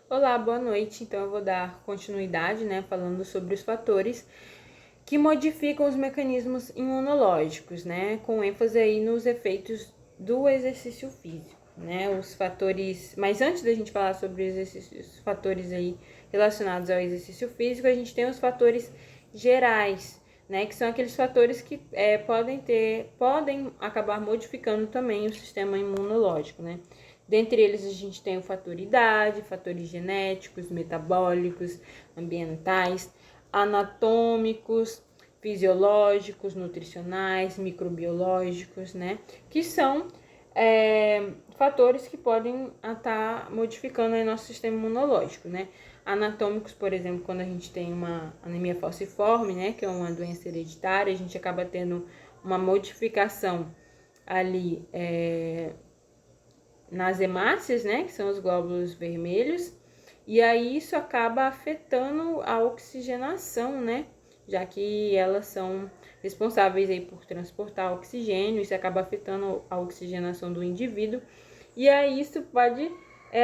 Olá, boa noite. Então eu vou dar continuidade, falando sobre os fatores que modificam os mecanismos imunológicos, com ênfase aí nos efeitos do exercício físico, os fatores. Mas antes da gente falar sobre os fatores aí relacionados ao exercício físico, a gente tem os fatores gerais, que são aqueles fatores que podem acabar modificando também o sistema imunológico, Dentre eles a gente tem o fator idade, fatores genéticos, metabólicos, ambientais, anatômicos, fisiológicos, nutricionais, microbiológicos, que são fatores que podem estar modificando o nosso sistema imunológico, Anatômicos, por exemplo, quando a gente tem uma anemia falciforme, que é uma doença hereditária, a gente acaba tendo uma modificação ali nas hemácias, que são os glóbulos vermelhos, e aí isso acaba afetando a oxigenação, já que elas são responsáveis aí por transportar oxigênio, isso acaba afetando a oxigenação do indivíduo, e aí isso pode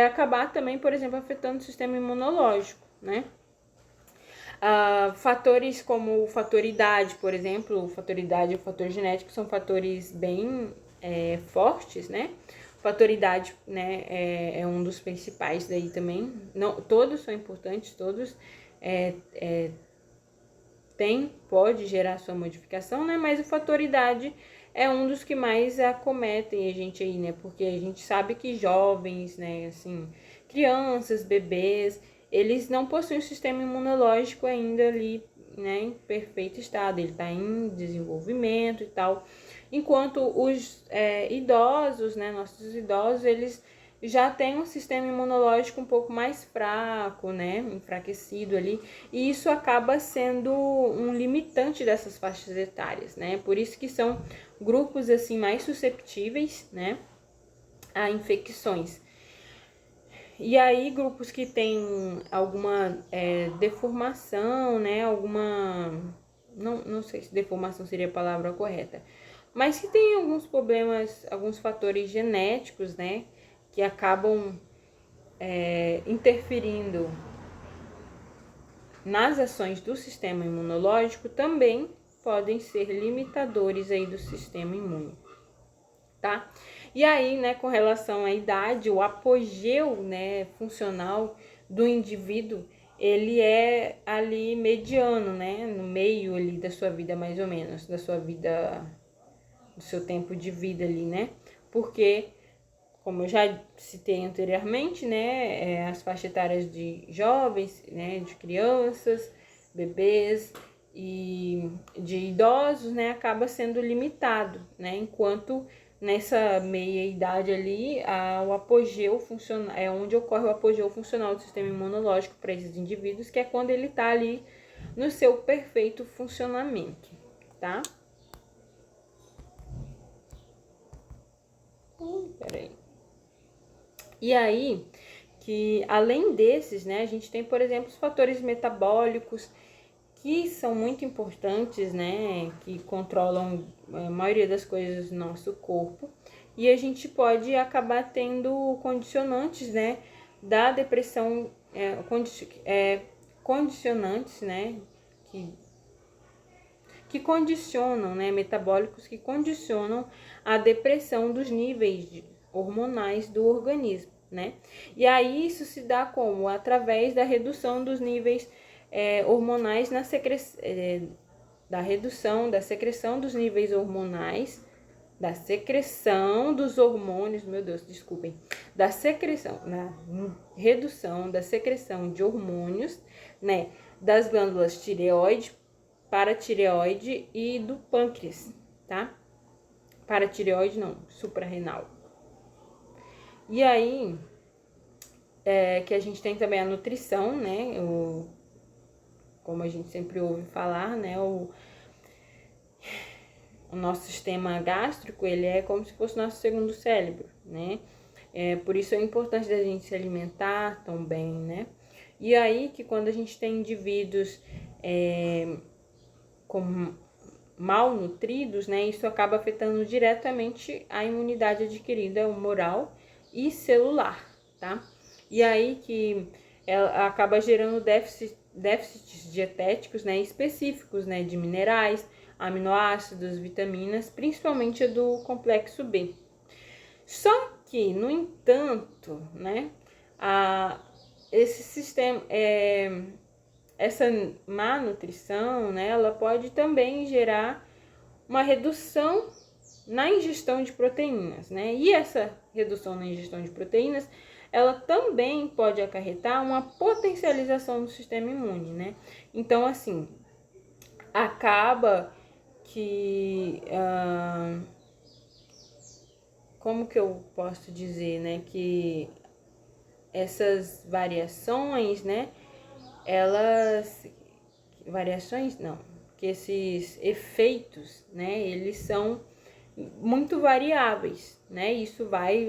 acabar também, por exemplo, afetando o sistema imunológico, Fatores como o fator idade, por exemplo, o fator idade e o fator genético são fatores bem fortes, O fator idade, é um dos principais daí também. Não, todos são importantes, todos pode gerar sua modificação, Mas o fator idade é um dos que mais acometem a gente aí, Porque a gente sabe que jovens, assim, crianças, bebês, eles não possuem um sistema imunológico ainda ali, em perfeito estado, ele está em desenvolvimento e tal. Enquanto os idosos, nossos idosos, eles já têm um sistema imunológico um pouco mais fraco, enfraquecido ali, e isso acaba sendo um limitante dessas faixas etárias, Por isso que são grupos assim mais susceptíveis, a infecções. E aí, grupos que têm alguma deformação, alguma... Não sei se deformação seria a palavra correta, mas que tem alguns problemas, alguns fatores genéticos, que acabam interferindo nas ações do sistema imunológico, também podem ser limitadores aí do sistema imune, tá? E aí, com relação à idade, o apogeu, funcional do indivíduo, ele é ali mediano, no meio ali da sua vida, mais ou menos, da sua vida, do seu tempo de vida ali, Porque, como eu já citei anteriormente, as faixas etárias de jovens, de crianças, bebês e de idosos, acaba sendo limitado, enquanto nessa meia idade ali, o apogeu funcional, é onde ocorre o apogeu funcional do sistema imunológico para esses indivíduos, que é quando ele está ali no seu perfeito funcionamento, tá? Peraí. E aí, que além desses, a gente tem, por exemplo, os fatores metabólicos, que são muito importantes, que controlam a maioria das coisas do nosso corpo. E a gente pode acabar tendo condicionantes, da depressão, condicionantes, que condicionam, metabólicos que condicionam a depressão dos níveis hormonais do organismo, E aí isso se dá como? Através da redução dos níveis hormonais na da redução da secreção dos níveis hormonais, da secreção dos hormônios, meu Deus, desculpem, da secreção, na redução da secreção de hormônios, das glândulas tireoide, paratireoide e do pâncreas, tá? Paratireoide não, suprarrenal. E aí, que a gente tem também a nutrição, como a gente sempre ouve falar, o nosso sistema gástrico, ele é como se fosse o nosso segundo cérebro, por isso é importante a gente se alimentar tão bem, E aí que quando a gente tem indivíduos mal nutridos, isso acaba afetando diretamente a imunidade adquirida humoral e celular, tá? E aí que ela acaba gerando déficits dietéticos, né, específicos, né, de minerais, aminoácidos, vitaminas, principalmente do complexo B. Só que, no entanto, né, esse sistema, essa má nutrição, né, ela pode também gerar uma redução na ingestão de proteínas, né? E essa redução na ingestão de proteínas, ela também pode acarretar uma potencialização do sistema imune, né? Então, assim, acaba que como que eu posso dizer, né, que essas variações, né, que esses efeitos, né, eles são muito variáveis, né, isso vai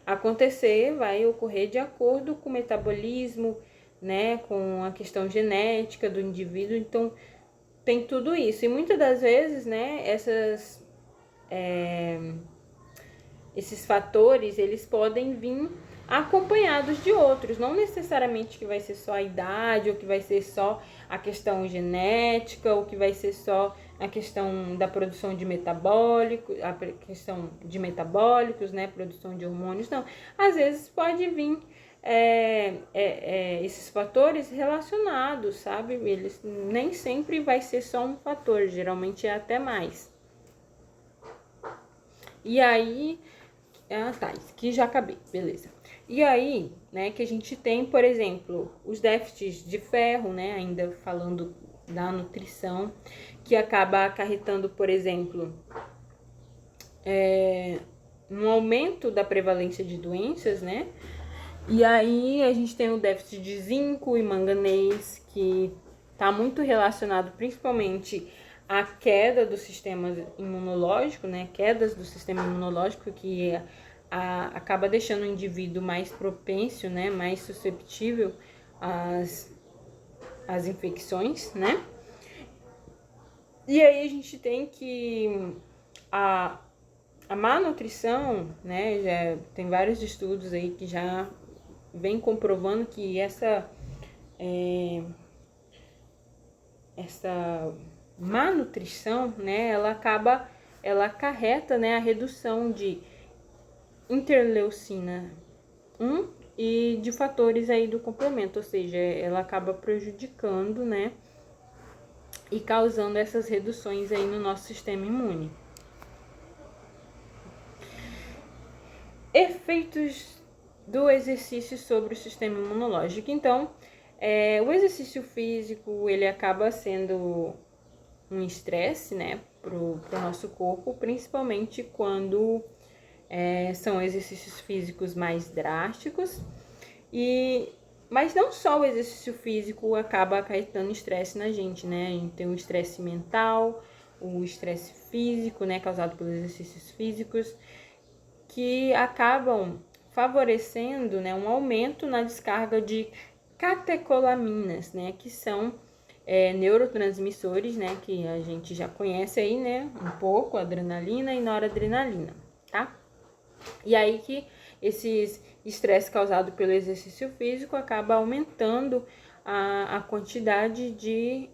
acontecer, vai ocorrer de acordo com o metabolismo, né, com a questão genética do indivíduo, então tem tudo isso, e muitas das vezes, né, esses fatores, eles podem vir acompanhados de outros, não necessariamente que vai ser só a idade, ou que vai ser só a questão genética, ou que vai ser só a questão da produção de metabólicos, a questão de metabólicos, né, produção de hormônios, não. Às vezes pode vir esses fatores relacionados, sabe? Eles nem sempre vai ser só um fator, geralmente é até mais. E aí, tá, isso aqui já acabei, beleza. E aí, né, que a gente tem, por exemplo, os déficits de ferro, né, ainda falando da nutrição, que acaba acarretando, por exemplo, um aumento da prevalência de doenças, né? E aí a gente tem o déficit de zinco e manganês, que está muito relacionado principalmente à queda do sistema imunológico, né? Quedas do sistema imunológico que acaba deixando o indivíduo mais propenso, né? Mais susceptível às infecções, né? E aí a gente tem que a má nutrição, né? Já tem vários estudos aí que já vem comprovando que essa má nutrição, né, ela acarreta, né, a redução de interleucina 1 e de fatores aí do complemento, ou seja, ela acaba prejudicando, né, e causando essas reduções aí no nosso sistema imune. Efeitos do exercício sobre o sistema imunológico. Então, o exercício físico, ele acaba sendo um estresse, né, pro nosso corpo, principalmente quando são exercícios físicos mais drásticos. Mas não só o exercício físico acaba acarretando estresse na gente, né? A gente tem o estresse mental, o estresse físico, né, causado pelos exercícios físicos, que acabam favorecendo, né, um aumento na descarga de catecolaminas, né, que são neurotransmissores, né, que a gente já conhece aí, né, um pouco, adrenalina e noradrenalina, tá? E aí que esses estresse causado pelo exercício físico acaba aumentando a quantidade de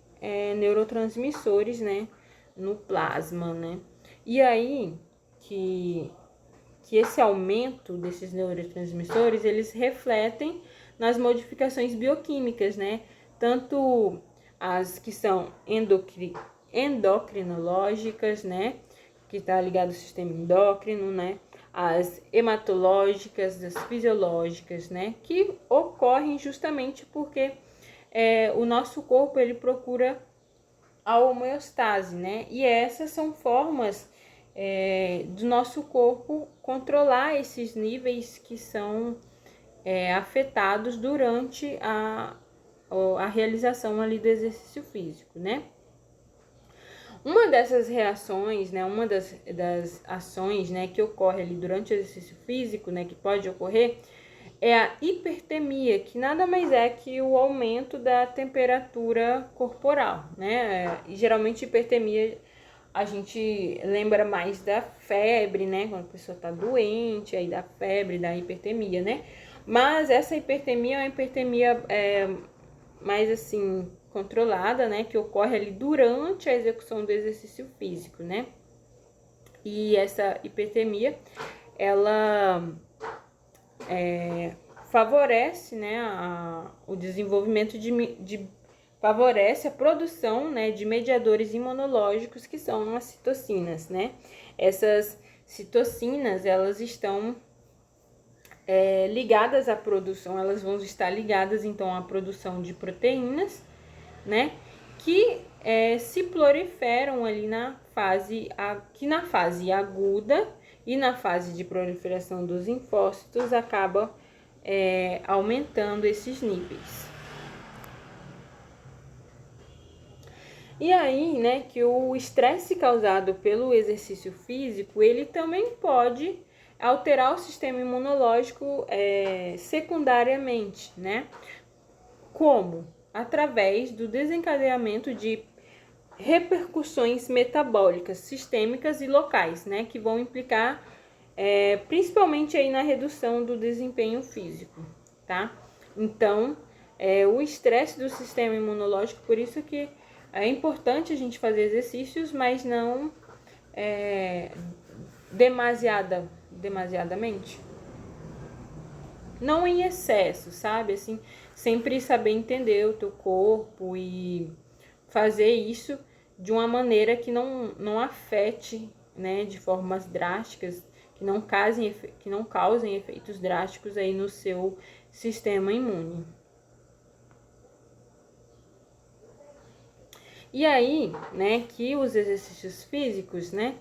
neurotransmissores, né, no plasma, né? E aí que esse aumento desses neurotransmissores, eles refletem nas modificações bioquímicas, né? Tanto as que são endocrinológicas, né? Que está ligado ao sistema endócrino, né? As hematológicas, as fisiológicas, né? Que ocorrem justamente porque o nosso corpo, ele procura a homeostase, né? E essas são formas do nosso corpo controlar esses níveis que são afetados durante a realização ali do exercício físico, né? Uma dessas reações, né, uma das ações, né, que ocorre ali durante o exercício físico, né, que pode ocorrer, é a hipertemia, que nada mais é que o aumento da temperatura corporal, né? E geralmente hipertemia a gente lembra mais da febre, né? Quando a pessoa tá doente, aí da febre, da hipertemia, né? Mas essa hipertermia é uma hipertermia mais assim controlada, né, que ocorre ali durante a execução do exercício físico, né? E essa hipertermia, ela favorece, né, o desenvolvimento favorece a produção, né, de mediadores imunológicos que são as citocinas, né? Essas citocinas, elas estão ligadas à produção, elas vão estar ligadas então à produção de proteínas, né? Que se proliferam ali na fase aguda e na fase de proliferação dos linfócitos acaba aumentando esses níveis. E aí, né, que o estresse causado pelo exercício físico, ele também pode alterar o sistema imunológico secundariamente, né? Como? Através do desencadeamento de repercussões metabólicas sistêmicas e locais, né? Que vão implicar principalmente aí na redução do desempenho físico, tá? Então, o estresse do sistema imunológico, por isso que é importante a gente fazer exercícios, mas não demasiadamente. Não em excesso, sabe? Assim, sempre saber entender o teu corpo e fazer isso de uma maneira que não afete, né, de formas drásticas, que não causem efeitos drásticos aí no seu sistema imune. E aí, né, que os exercícios físicos, né,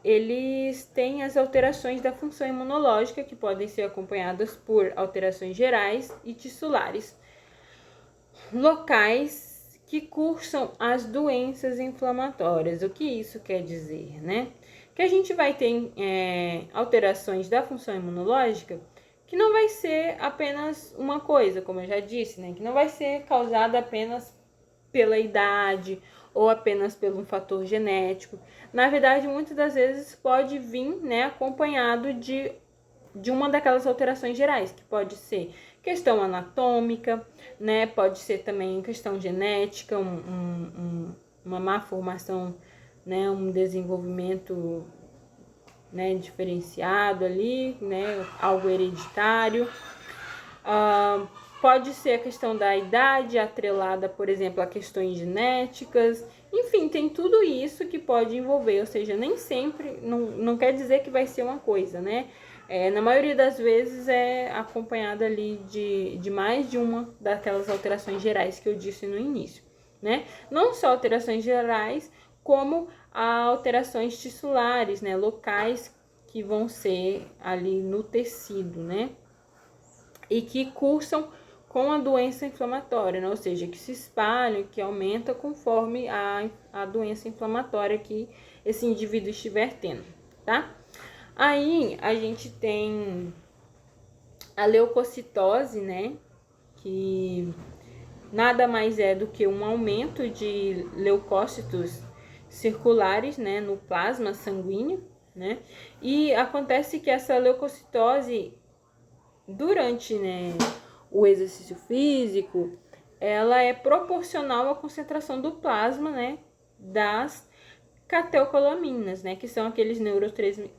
eles têm as alterações da função imunológica que podem ser acompanhadas por alterações gerais e tissulares, locais que cursam as doenças inflamatórias. O que isso quer dizer, né? Que a gente vai ter alterações da função imunológica que não vai ser apenas uma coisa, como eu já disse, né? Que não vai ser causada apenas pela idade ou apenas pelo fator genético. Na verdade, muitas das vezes pode vir, né, acompanhado de uma daquelas alterações gerais, que pode ser questão anatômica, né, pode ser também questão genética, uma má formação, né, um desenvolvimento, né, diferenciado ali, né, algo hereditário. Pode ser a questão da idade atrelada, por exemplo, a questões genéticas. Enfim, tem tudo isso que pode envolver, ou seja, nem sempre, não quer dizer que vai ser uma coisa, né? Na maioria das vezes é acompanhada ali de mais de uma daquelas alterações gerais que eu disse no início, né? Não só alterações gerais, como alterações tissulares, né? Locais que vão ser ali no tecido, né? E que cursam com a doença inflamatória, né? Ou seja, que se espalham, que aumenta conforme a doença inflamatória que esse indivíduo estiver tendo, tá? Aí a gente tem a leucocitose, né? Que nada mais é do que um aumento de leucócitos circulares, né, no plasma sanguíneo, né? E acontece que essa leucocitose durante, né, o exercício físico, ela é proporcional à concentração do plasma, né, das catecolaminas, né, que são aqueles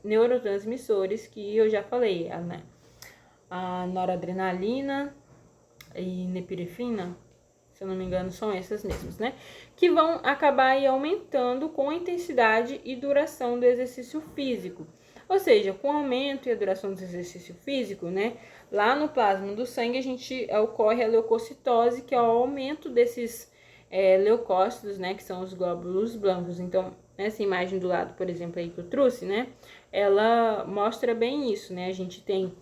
neurotransmissores que eu já falei, né, a noradrenalina e nepirefrina, se eu não me engano, são essas mesmas, né, que vão acabar aí aumentando com a intensidade e duração do exercício físico. Ou seja, com o aumento e a duração do exercício físico, né, lá no plasma do sangue ocorre a leucocitose, que é o aumento desses leucócitos, né, que são os glóbulos brancos. Então, essa imagem do lado, por exemplo, aí que eu trouxe, né, ela mostra bem isso, né, a gente tem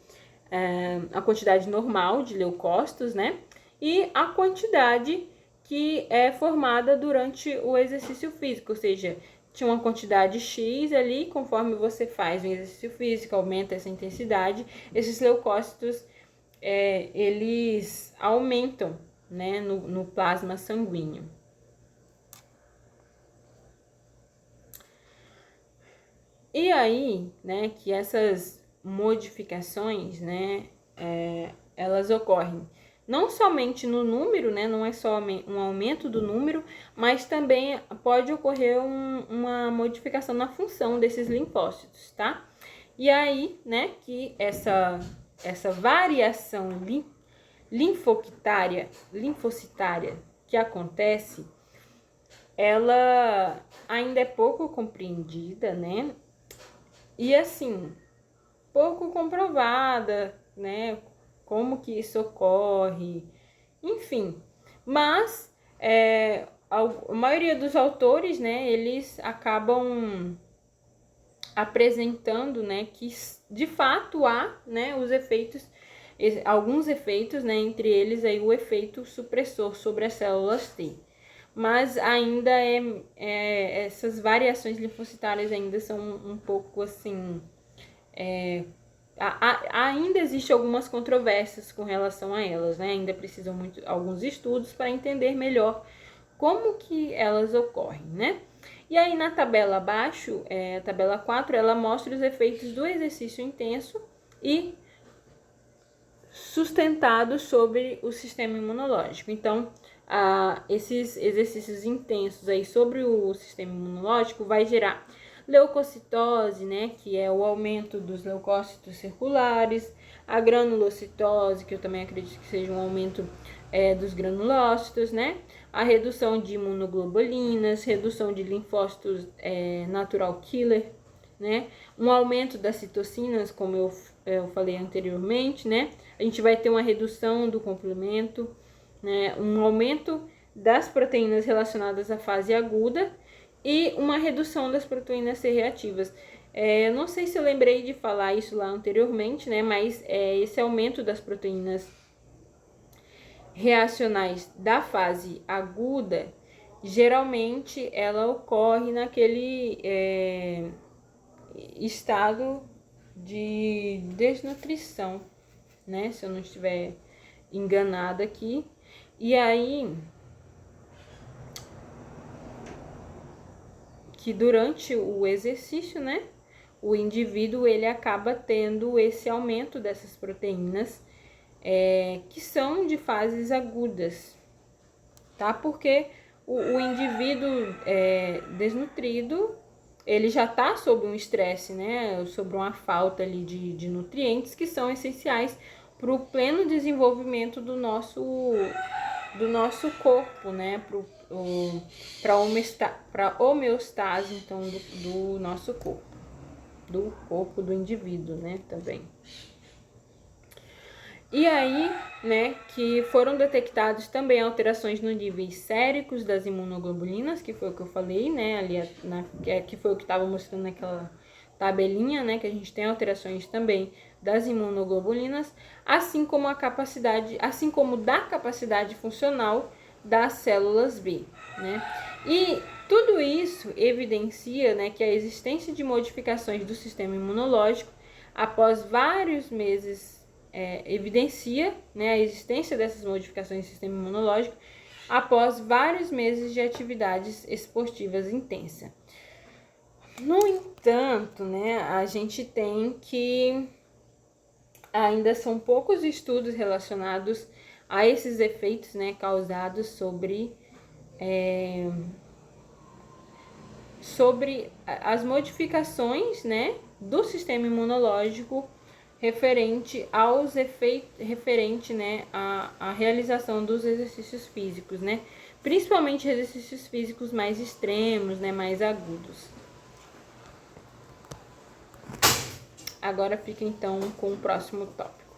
a quantidade normal de leucócitos, né, e a quantidade que é formada durante o exercício físico, ou seja, tinha uma quantidade X ali, conforme você faz o exercício físico, aumenta essa intensidade, esses leucócitos, eles aumentam, né, no plasma sanguíneo. E aí, né, que essas modificações, né, elas ocorrem não somente no número, né, não é só um aumento do número, mas também pode ocorrer uma modificação na função desses linfócitos, tá? E aí, né, que essa variação linfocitária que acontece, ela ainda é pouco compreendida, né? E assim, pouco comprovada, né? Como que isso ocorre, enfim. Mas a maioria dos autores, né, eles acabam apresentando, né, que de fato há, né, os efeitos, alguns efeitos, né, entre eles aí o efeito supressor sobre as células T. Mas ainda essas variações linfocitárias ainda são um pouco assim, ainda existe algumas controvérsias com relação a elas, né? Ainda precisam alguns estudos para entender melhor como que elas ocorrem, né? E aí na tabela abaixo, a tabela 4, ela mostra os efeitos do exercício intenso e sustentado sobre o sistema imunológico. Então, esses exercícios intensos aí sobre o sistema imunológico vai gerar leucocitose, né, que é o aumento dos leucócitos circulares, a granulocitose, que eu também acredito que seja um aumento dos granulócitos, né, a redução de imunoglobulinas, redução de linfócitos natural killer, né, um aumento das citocinas, como eu falei anteriormente, né, a gente vai ter uma redução do complemento, né, um aumento das proteínas relacionadas à fase aguda e uma redução das proteínas C reativas. Eu não sei se eu lembrei de falar isso lá anteriormente, né, mas esse aumento das proteínas reacionais da fase aguda, geralmente ela ocorre naquele estado de desnutrição, né, se eu não estiver enganada aqui. E aí, que durante o exercício, né, o indivíduo ele acaba tendo esse aumento dessas proteínas que são de fases agudas, tá? Porque o indivíduo desnutrido, ele já está sob um estresse, né, sobre uma falta ali de nutrientes que são essenciais para o pleno desenvolvimento do nosso corpo, né, para homeostase, então, do nosso corpo, do corpo do indivíduo, né, também. E aí, né, que foram detectados também alterações nos níveis séricos das imunoglobulinas, que foi o que eu falei, né, ali que foi o que estava mostrando naquela tabelinha, né, que a gente tem alterações também das imunoglobulinas, assim como da capacidade funcional das células B, né? E tudo isso evidencia, né, que a existência de modificações do sistema imunológico após vários meses evidencia, né, a existência dessas modificações do sistema imunológico após vários meses de atividades esportivas intensas. No entanto, né, a gente tem que ainda são poucos estudos relacionados a esses efeitos, né, causados sobre as modificações, né, do sistema imunológico referente aos efeitos, né, à realização dos exercícios físicos, né, principalmente exercícios físicos mais extremos, né, mais agudos. Agora fica então com o próximo tópico.